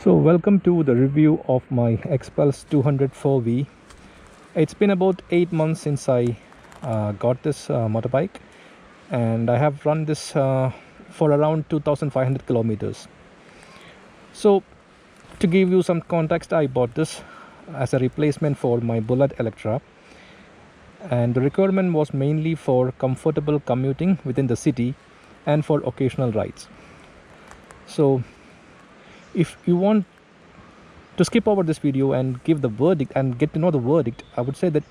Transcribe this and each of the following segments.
So welcome to the review of my Xpulse 204V. It's been about 8 months since I got this motorbike, and I have run this for around 2500 kilometers. So to give you some context, I bought this as a replacement for my Bullet Electra, and the requirement was mainly for comfortable commuting within the city and for occasional rides. So if you want to skip over this video and give the verdict and get to know the verdict, I would say that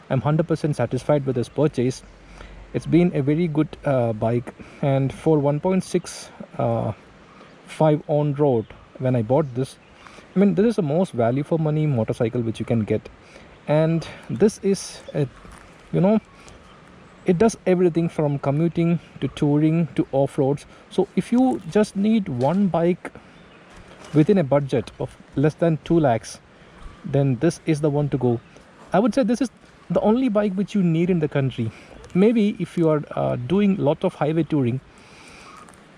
I'm 100% satisfied with this purchase. It's been a very good bike, and for 1.65 on road when I bought this, I mean, this is the most value for money motorcycle which you can get. And this is it does everything from commuting to touring to off-roads. So if you just need one bike within a budget of less than 2 lakhs, then this is the one to go. I would say this is the only bike which you need in the country. Maybe if you are doing lot of highway touring,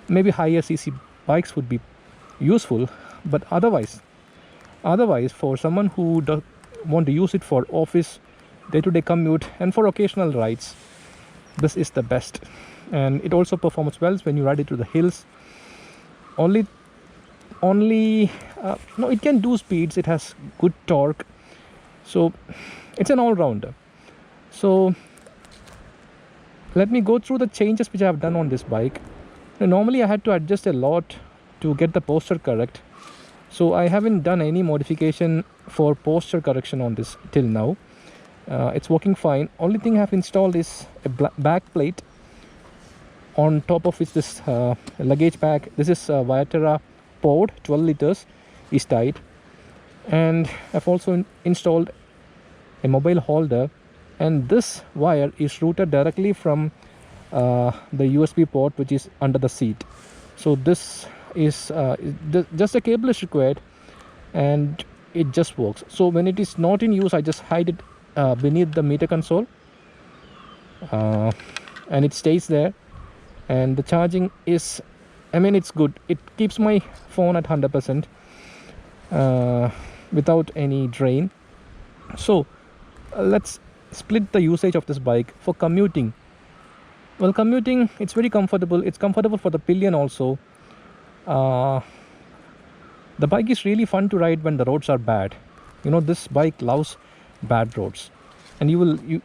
maybe higher cc bikes would be useful, but otherwise for someone who does want to use it for office, day-to-day commute, and for occasional rides, this is the best. And it also performs well when you ride it to the hills. No, it can do speeds, it has good torque, so it's an all-rounder. So let me go through the changes which I have done on this bike. Normally I had to adjust a lot to get the posture correct, so I haven't done any modification for posture correction on this till now. It's working fine. Only thing I have installed is a back plate, on top of which this luggage bag, this is Viterra Pod 12 liters, is tied. And I've also installed a mobile holder, and this wire is routed directly from the USB port which is under the seat. So this is just a cable is required, and it just works. So when it is not in use, I just hide it beneath the meter console, and it stays there. And the charging is, I mean, it's good. It keeps my phone at 100% without any drain. So let's split the usage of this bike. For commuting, well, commuting, it's very comfortable. It's comfortable for the pillion also. The bike is really fun to ride when the roads are bad. This bike loves bad roads, and you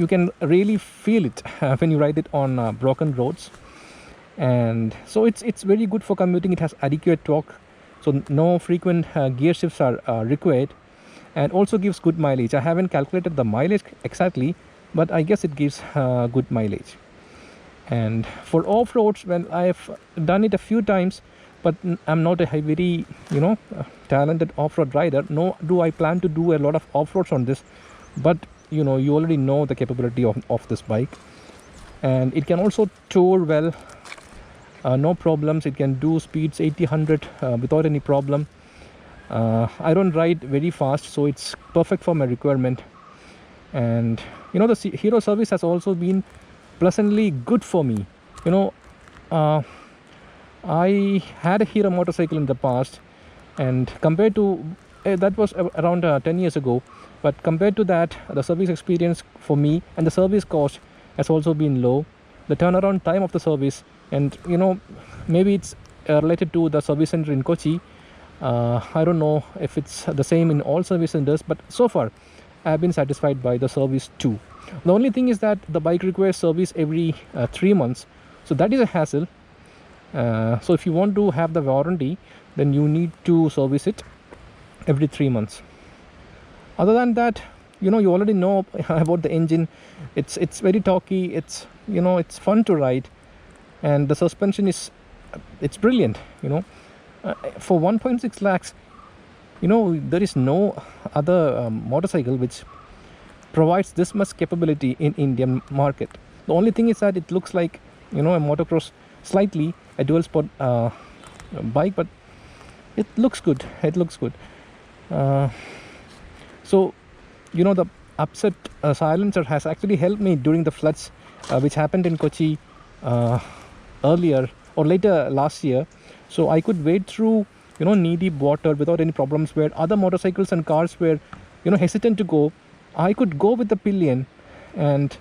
can really feel it when you ride it on broken roads. And so it's very good for commuting. It has adequate torque, so no frequent gear shifts are required, and also gives good mileage. I haven't calculated the mileage exactly, but I guess it gives good mileage. And for off-roads, well, I've done it a few times, but I'm not a very talented off-road rider. No, do I plan to do a lot of off-roads on this, but you already know the capability of this bike. And it can also tour well, no problems. It can do speeds 80-100 without any problem. I don't ride very fast, so it's perfect for my requirement. And the Hero service has also been pleasantly good for me. I had a Hero motorcycle in the past, and compared to that was around 10 years ago, but compared to that, the service experience for me and the service cost has also been low. The turnaround time of the service, and maybe it's related to the service center in Kochi. I don't know if it's the same in all service centers, but so far I have been satisfied by the service too. The only thing is that the bike requires service every 3 months, so that is a hassle. So if you want to have the warranty, then you need to service it every 3 months. Other than that, you already know about the engine. It's very torquey. It's fun to ride, and the suspension it's brilliant. For 1.6 lakhs, there is no other motorcycle which provides this much capability in Indian market. The only thing is that it looks like a motocross, slightly a dual sport bike, but it looks good. So the upset silencer has actually helped me during the floods which happened in Kochi earlier or later last year. So I could wade through knee deep water without any problems, where other motorcycles and cars were hesitant to go. I could go with the pillion and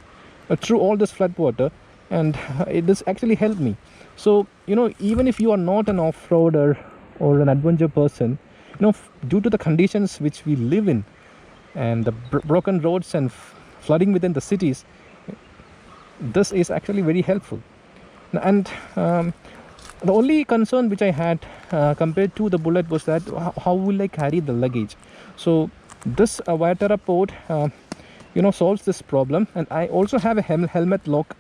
through all this flood water, and this actually helped me. So even if you are not an off-roader or an adventure person, due to the conditions which we live in and the broken roads and flooding within the cities, this is actually very helpful. And the only concern which I had compared to the Bullet was that how will I carry the luggage. So this Viterra Port solves this problem. And I also have a helmet lock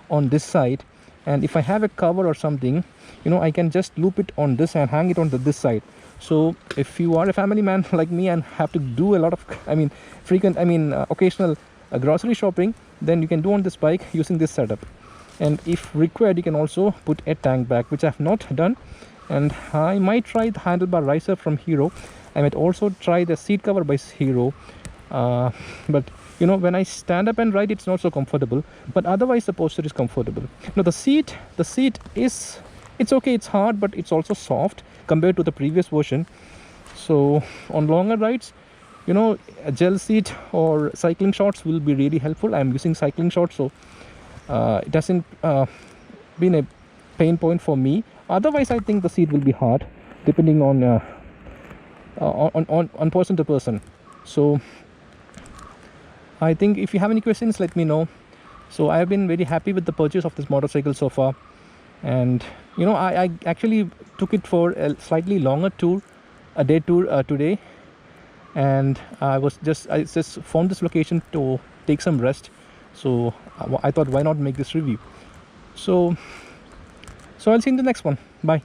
on this side, and if I have a cover or something, I can just loop it on this and hang it on this side. So if you are a family man like me and have to do a lot of occasional grocery shopping, then you can do on this bike using this setup. And if required, you can also put a tank bag, which I have not done. And I might try the handlebar riser from Hero. I might also try the seat cover by Hero, but when I stand up and ride, it's not so comfortable, but otherwise the posture is comfortable. The seat is, it's okay, it's hard, but it's also soft compared to the previous version. So on longer rides, a gel seat or cycling shorts will be really helpful. I'm using cycling shorts, so it hasn't been a pain point for me. Otherwise, I think the seat will be hard depending on person to person. So I think if you have any questions, let me know. So I have been very happy with the purchase of this motorcycle so far. And I actually took it for a slightly longer tour, a day tour today. And I just found this location to take some rest. So I thought, why not make this review? So I'll see you in the next one. Bye.